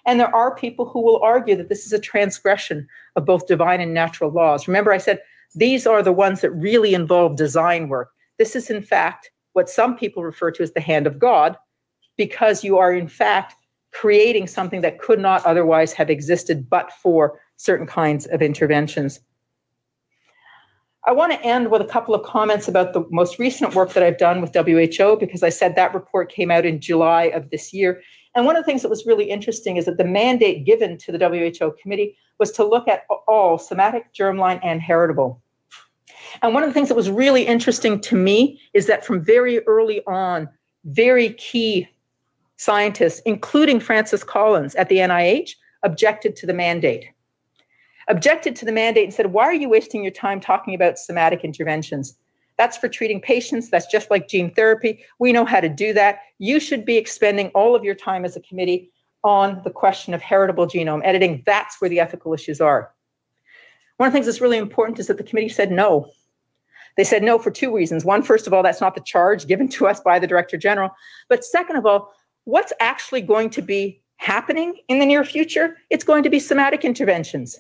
And there are people who will argue that this is a transgression of both divine and natural laws. Remember, I said these are the ones that really involve design work. This is, in fact, what some people refer to as the hand of God, because you are, in fact, creating something that could not otherwise have existed but for certain kinds of interventions. I want to end with a couple of comments about the most recent work that I've done with WHO, because I said that report came out in July of this year. And one of the things that was really interesting is that the mandate given to the WHO committee was to look at all somatic, germline, and heritable. And one of the things that was really interesting to me is that from very early on, very key scientists, including Francis Collins at the NIH, objected to the mandate. objected to the mandate and said, why are you wasting your time talking about somatic interventions? That's for treating patients. That's just like gene therapy. We know how to do that. You should be expending all of your time as a committee on the question of heritable genome editing. That's where the ethical issues are. One of the things that's really important is that the committee said no. They said no for two reasons. One, first of all, that's not the charge given to us by the Director General. But second of all, what's actually going to be happening in the near future? It's going to be somatic interventions.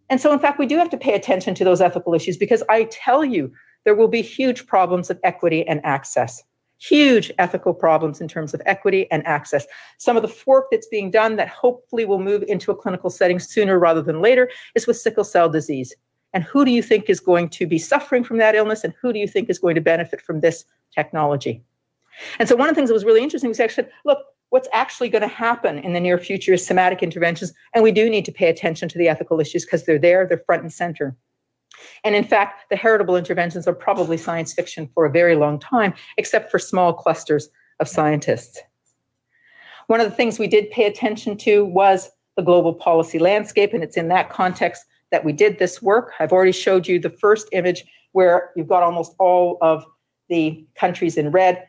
And so, in fact, we do have to pay attention to those ethical issues, because I tell you, there will be huge problems of equity and access. Huge ethical problems in terms of equity and access. Some of the work that's being done that hopefully will move into a clinical setting sooner rather than later is with sickle cell disease. And who do you think is going to be suffering from that illness, and who do you think is going to benefit from this technology? And so one of the things that was really interesting was actually, look, what's actually going to happen in the near future is somatic interventions, and we do need to pay attention to the ethical issues because they're there, they're front and center. And in fact, the heritable interventions are probably science fiction for a very long time, except for small clusters of scientists. One of the things we did pay attention to was the global policy landscape, and it's in that context that we did this work. I've already showed you the first image where you've got almost all of the countries in red.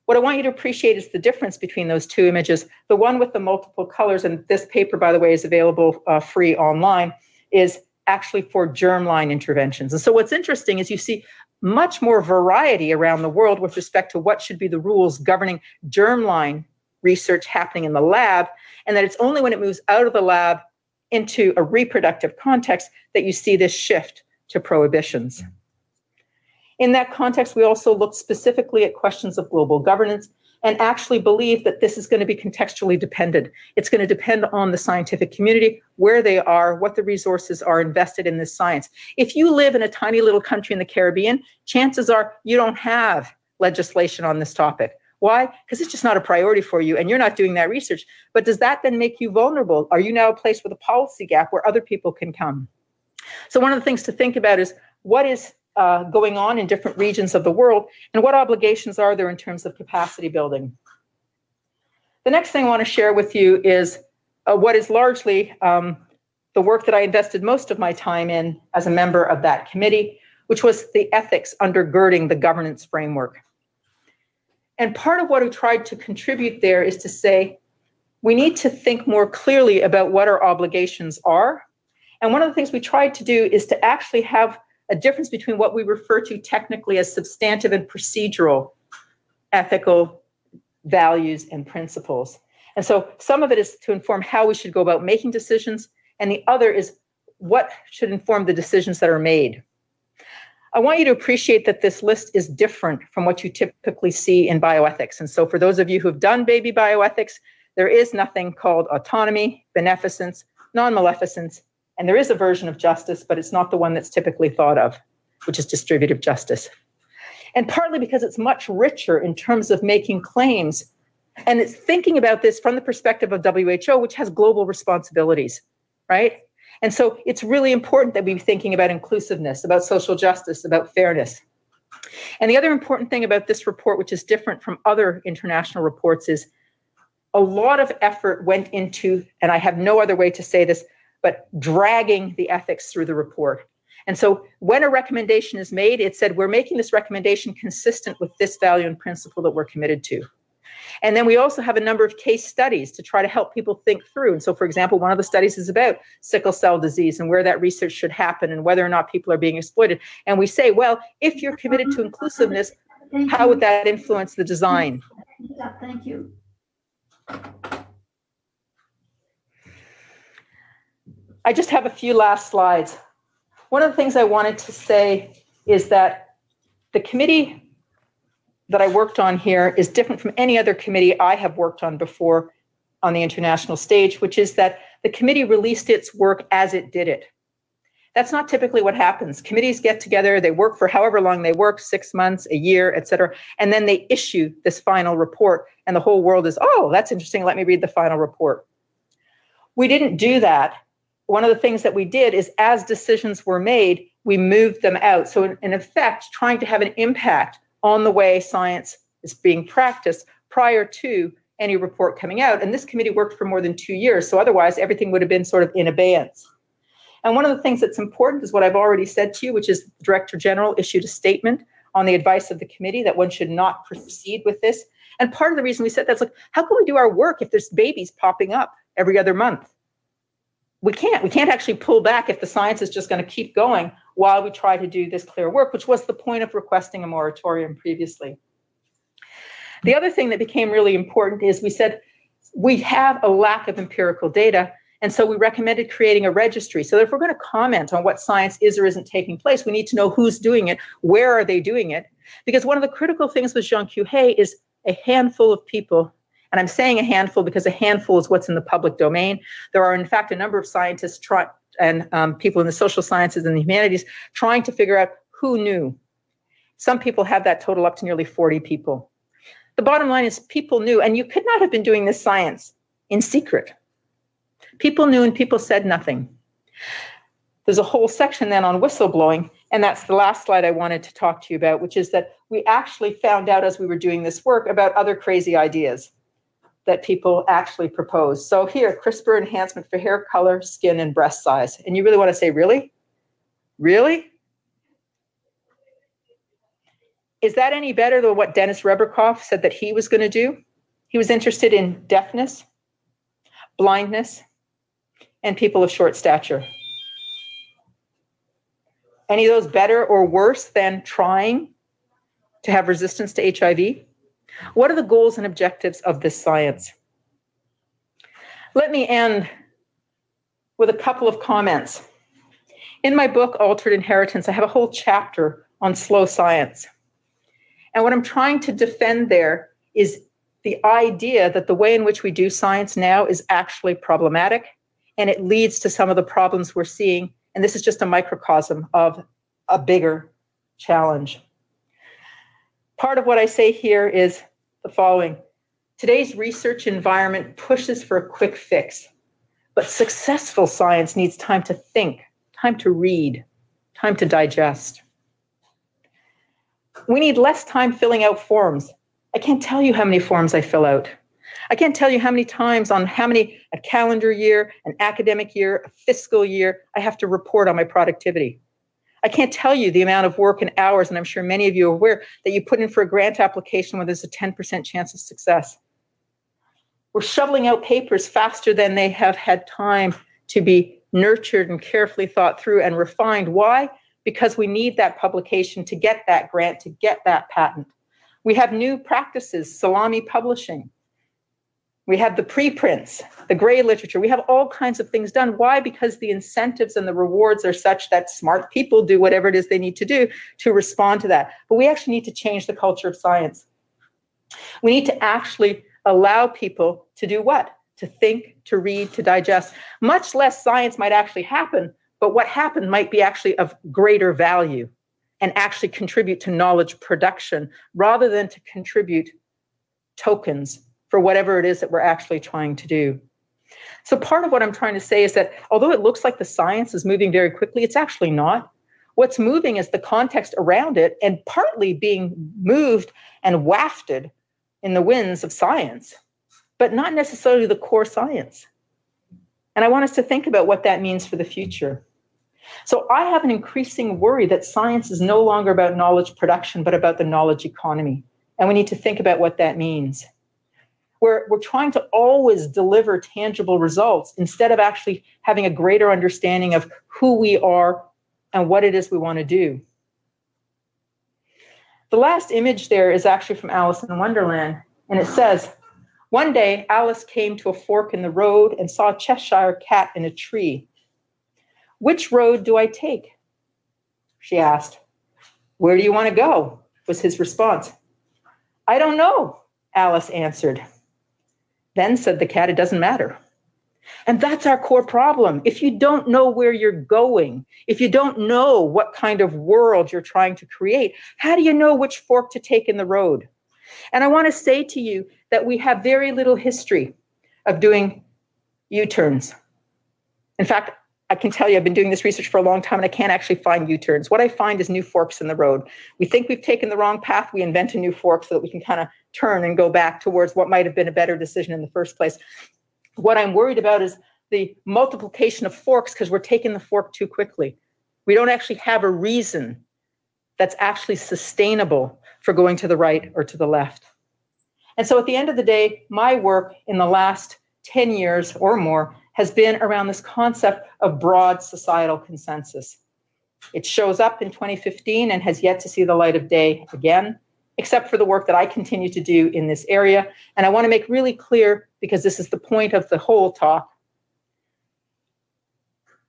What I want you to appreciate is the difference between those two images. The one with the multiple colors, and this paper, by the way, is available free online, is actually for germline interventions. And so what's interesting is you see much more variety around the world with respect to what should be the rules governing germline research happening in the lab, and that it's only when it moves out of the lab into a reproductive context that you see this shift to prohibitions. In that context, we also looked specifically at questions of global governance and actually believe that this is going to be contextually dependent. It's going to depend on the scientific community, where they are, what the resources are invested in this science. If you live in a tiny little country in the Caribbean, chances are you don't have legislation on this topic. Why? Because it's just not a priority for you and you're not doing that research. But does that then make you vulnerable? Are you now placed with a policy gap where other people can come? So one of the things to think about is what is going on in different regions of the world, and what obligations are there in terms of capacity building. The next thing I want to share with you is what is largely the work that I invested most of my time in as a member of that committee, which was the ethics undergirding the governance framework. And part of what we tried to contribute there is to say, we need to think more clearly about what our obligations are. And one of the things we tried to do is to actually have a difference between what we refer to technically as substantive and procedural ethical values and principles. And so some of it is to inform how we should go about making decisions, and the other is what should inform the decisions that are made. I want you to appreciate that this list is different from what you typically see in bioethics. And so for those of you who have done baby bioethics, there is nothing called autonomy, beneficence, non-maleficence, and there is a version of justice, but it's not the one that's typically thought of, which is distributive justice. And partly because it's much richer in terms of making claims, and it's thinking about this from the perspective of WHO, which has global responsibilities, right? And so it's really important that we be thinking about inclusiveness, about social justice, about fairness. And the other important thing about this report, which is different from other international reports, is a lot of effort went into, and I have no other way to say this, but dragging the ethics through the report. And so when a recommendation is made, it said, we're making this recommendation consistent with this value and principle that we're committed to. And then we also have a number of case studies to try to help people think through. And so, for example, one of the studies is about sickle cell disease and where that research should happen and whether or not people are being exploited. And we say, well, if you're committed to inclusiveness, how would that influence the design? Thank you. I just have a few last slides. One of the things I wanted to say is that the committee that I worked on here is different from any other committee I have worked on before on the international stage, which is that the committee released its work as it did it. That's not typically what happens. Committees get together, they work for however long they work, 6 months, a year, et cetera, and then they issue this final report, and the whole world is, oh, that's interesting, let me read the final report. We didn't do that. One of the things that we did is as decisions were made, we moved them out. So in effect, trying to have an impact on the way science is being practiced prior to any report coming out. And this committee worked for more than 2 years. So otherwise, everything would have been sort of in abeyance. And one of the things that's important is what I've already said to you, which is the Director General issued a statement on the advice of the committee that one should not proceed with this. And part of the reason we said that's like, how can we do our work if there's babies popping up every other month? We can't actually pull back if the science is just going to keep going while we try to do this clear work, which was the point of requesting a moratorium previously. The other thing that became really important is we said we have a lack of empirical data, and so we recommended creating a registry. So that if we're going to comment on what science is or isn't taking place, we need to know who's doing it, where are they doing it, because one of the critical things with Jean Cuhet is a handful of people. And I'm saying a handful because a handful is what's in the public domain. There are, in fact, a number of scientists and people in the social sciences and the humanities trying to figure out who knew. Some people have that total up to nearly 40 people. The bottom line is people knew, and you could not have been doing this science in secret. People knew and people said nothing. There's a whole section then on whistleblowing, and that's the last slide I wanted to talk to you about, which is that we actually found out as we were doing this work about other crazy ideas that people actually propose. So here, CRISPR enhancement for hair color, skin, and breast size. And you really want to say, really? Really? Is that any better than what Dennis Reberkoff said that he was going to do? He was interested in deafness, blindness, and people of short stature. Any of those better or worse than trying to have resistance to HIV? What are the goals and objectives of this science? Let me end with a couple of comments. In my book, Altered Inheritance, I have a whole chapter on slow science. And what I'm trying to defend there is the idea that the way in which we do science now is actually problematic, and it leads to some of the problems we're seeing. And this is just a microcosm of a bigger challenge. Part of what I say here is the following. Today's research environment pushes for a quick fix, but successful science needs time to think, time to read, time to digest. We need less time filling out forms. I can't tell you how many forms I fill out. I can't tell you how many times on a calendar year, an academic year, a fiscal year, I have to report on my productivity. I can't tell you the amount of work and hours, and I'm sure many of you are aware, that you put in for a grant application where there's a 10% chance of success. We're shoveling out papers faster than they have had time to be nurtured and carefully thought through and refined. Why? Because we need that publication to get that grant, to get that patent. We have new practices, salami publishing. We have the preprints, the gray literature. We have all kinds of things done. Why? Because the incentives and the rewards are such that smart people do whatever it is they need to do to respond to that. But we actually need to change the culture of science. We need to actually allow people to do what? To think, to read, to digest. Much less science might actually happen, but what happened might be actually of greater value and actually contribute to knowledge production rather than to contribute tokens for whatever it is that we're actually trying to do. So part of what I'm trying to say is that although it looks like the science is moving very quickly, it's actually not. What's moving is the context around it and partly being moved and wafted in the winds of science, but not necessarily the core science. And I want us to think about what that means for the future. So I have an increasing worry that science is no longer about knowledge production, but about the knowledge economy. And we need to think about what that means. We're trying to always deliver tangible results instead of actually having a greater understanding of who we are and what it is we want to do. The last image there is actually from Alice in Wonderland, and it says, one day Alice came to a fork in the road and saw a Cheshire cat in a tree. Which road do I take? She asked. Where do you want to go? Was his response. I don't know, Alice answered. Then said the cat, it doesn't matter. And that's our core problem. If you don't know where you're going, if you don't know what kind of world you're trying to create, how do you know which fork to take in the road? And I want to say to you that we have very little history of doing U-turns. In fact, I can tell you I've been doing this research for a long time and I can't actually find U-turns. What I find is new forks in the road. We think we've taken the wrong path. We invent a new fork so that we can kind of turn and go back towards what might have been a better decision in the first place. What I'm worried about is the multiplication of forks because we're taking the fork too quickly. We don't actually have a reason that's actually sustainable for going to the right or to the left. And so at the end of the day, my work in the last 10 years or more has been around this concept of broad societal consensus. It shows up in 2015 and has yet to see the light of day again, except for the work that I continue to do in this area. And I want to make really clear, because this is the point of the whole talk,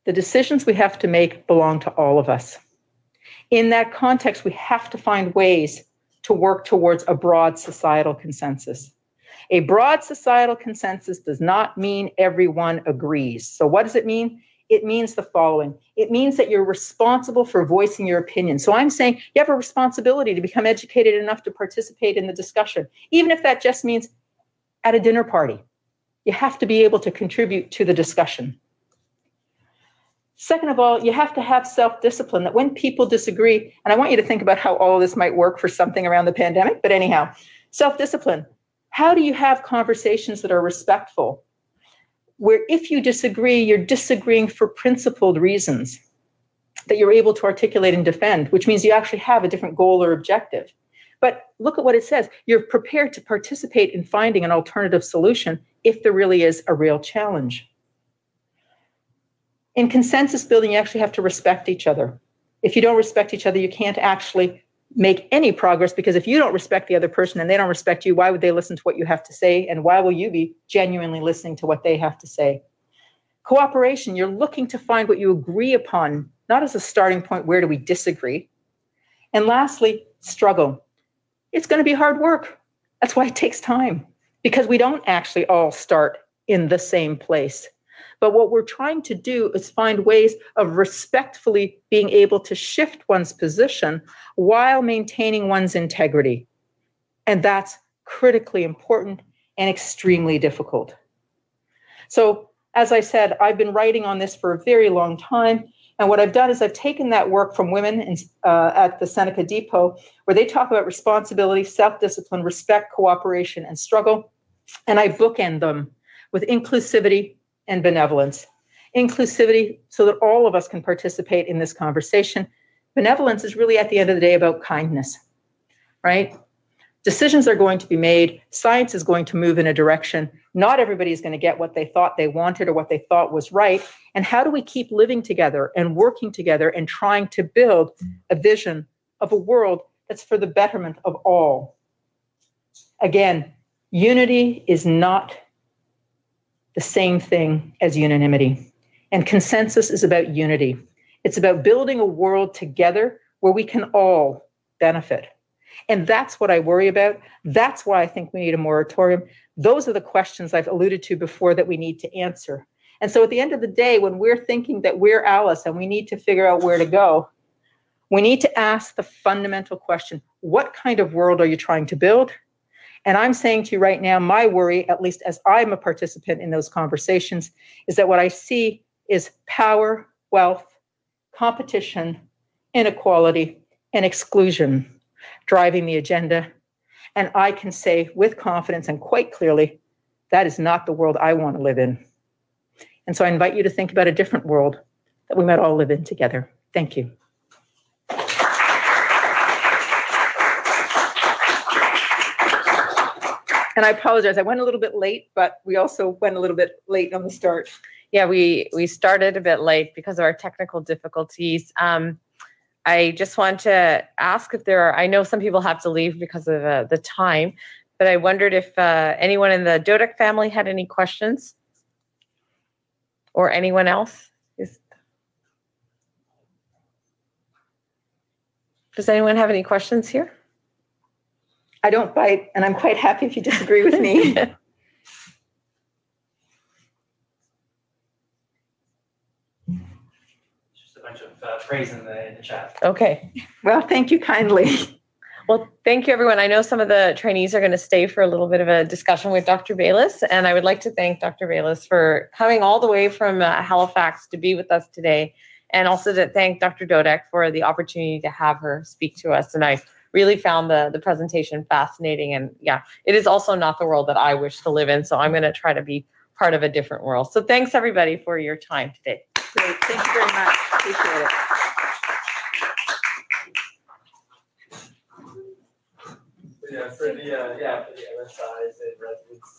the decisions we have to make belong to all of us. In that context, we have to find ways to work towards a broad societal consensus. A broad societal consensus does not mean everyone agrees. So what does it mean? It means the following. It means that you're responsible for voicing your opinion. So I'm saying you have a responsibility to become educated enough to participate in the discussion, even if that just means at a dinner party. You have to be able to contribute to the discussion. Second of all, you have to have self-discipline, that when people disagree, and I want you to think about how all of this might work for something around the pandemic, but anyhow, self-discipline. How do you have conversations that are respectful? Where if you disagree, you're disagreeing for principled reasons that you're able to articulate and defend, which means you actually have a different goal or objective. But look at what it says. You're prepared to participate in finding an alternative solution if there really is a real challenge. In consensus building, you actually have to respect each other. If you don't respect each other, you can't actually make any progress, because if you don't respect the other person and they don't respect you, why would they listen to what you have to say? And why will you be genuinely listening to what they have to say? Cooperation, you're looking to find what you agree upon, not as a starting point, where do we disagree? And lastly, struggle. It's going to be hard work. That's why it takes time, because we don't actually all start in the same place. But what we're trying to do is find ways of respectfully being able to shift one's position while maintaining one's integrity. And that's critically important and extremely difficult. So, as I said, I've been writing on this for a very long time. And what I've done is I've taken that work from women at the Seneca Depot, where they talk about responsibility, self-discipline, respect, cooperation, and struggle. And I bookend them with inclusivity and benevolence. Inclusivity so that all of us can participate in this conversation. Benevolence is really, at the end of the day, about kindness, right? Decisions are going to be made. Science is going to move in a direction. Not everybody is going to get what they thought they wanted or what they thought was right. And how do we keep living together and working together and trying to build a vision of a world that's for the betterment of all? Again, unity is not the same thing as unanimity. And consensus is about unity. It's about building a world together where we can all benefit. And that's what I worry about. That's why I think we need a moratorium. Those are the questions I've alluded to before that we need to answer. And so at the end of the day, when we're thinking that we're Alice and we need to figure out where to go, we need to ask the fundamental question, what kind of world are you trying to build? And I'm saying to you right now, my worry, at least as I'm a participant in those conversations, is that what I see is power, wealth, competition, inequality, and exclusion driving the agenda. And I can say with confidence and quite clearly, that is not the world I want to live in. And so I invite you to think about a different world that we might all live in together. Thank you. And I apologize, I went a little bit late, but we also went a little bit late on the start. Yeah, we started a bit late because of our technical difficulties. I just want to ask if there are, I know some people have to leave because of the time, but I wondered if anyone in the Dodek family had any questions, or anyone else. Does anyone have any questions here? I don't bite, and I'm quite happy if you disagree with me. Just a bunch of praise in the chat. Okay. Well, thank you kindly. Well, thank you, everyone. I know some of the trainees are going to stay for a little bit of a discussion with Dr. Baylis, and I would like to thank Dr. Baylis for coming all the way from Halifax to be with us today, and also to thank Dr. Dodek for the opportunity to have her speak to us. And I really found the presentation fascinating. And yeah, it is also not the world that I wish to live in. So I'm going to try to be part of a different world. So thanks everybody for your time today. Great. Thank you very much. Appreciate it. Yeah, for the LSIs and residents,